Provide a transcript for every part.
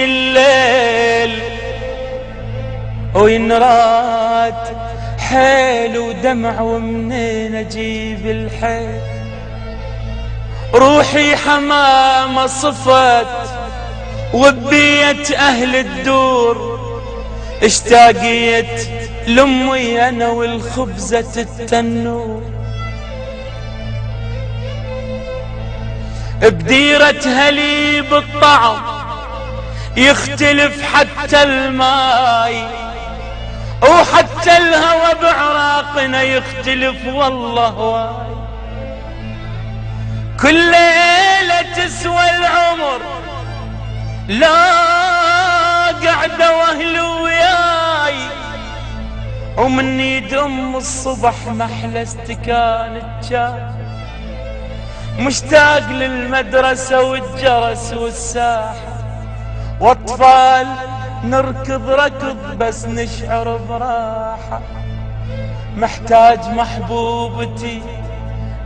الليل وينراد حيل ودمع ومنين اجيب الحيل. روحي حمامة صفت وبيت اهل الدور، اشتاقيت لامي انا والخبزة التنور. بديرتها لي بالطعم يختلف حتى الماي، وحتى الهوى بعراقنا يختلف والله واي. كل ليلة تسوى العمر لا قعدة واهل وياي، ومن يد ام الصبح محلى استكان الجاي. مشتاق للمدرسة والجرس والساحة، واطفال نركض ركض بس نشعر براحة. محتاج محبوبتي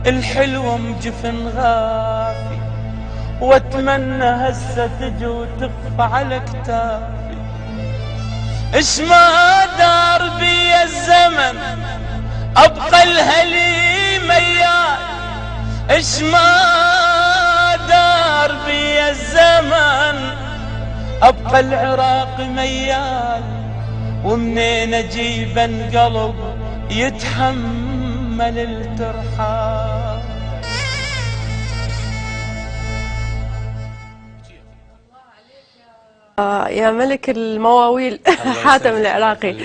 الحلوة مجفن غافي، واتمنى هسه تجي وتخفى على كتافي. اش ما دار بي الزمن ابقى الهلي ميال، اش ما دار بي الزمن ابقى العراق ميال. ومنين اجيب قلب يتحمل الترحال. يا ملك المواويل حاتم العراقي.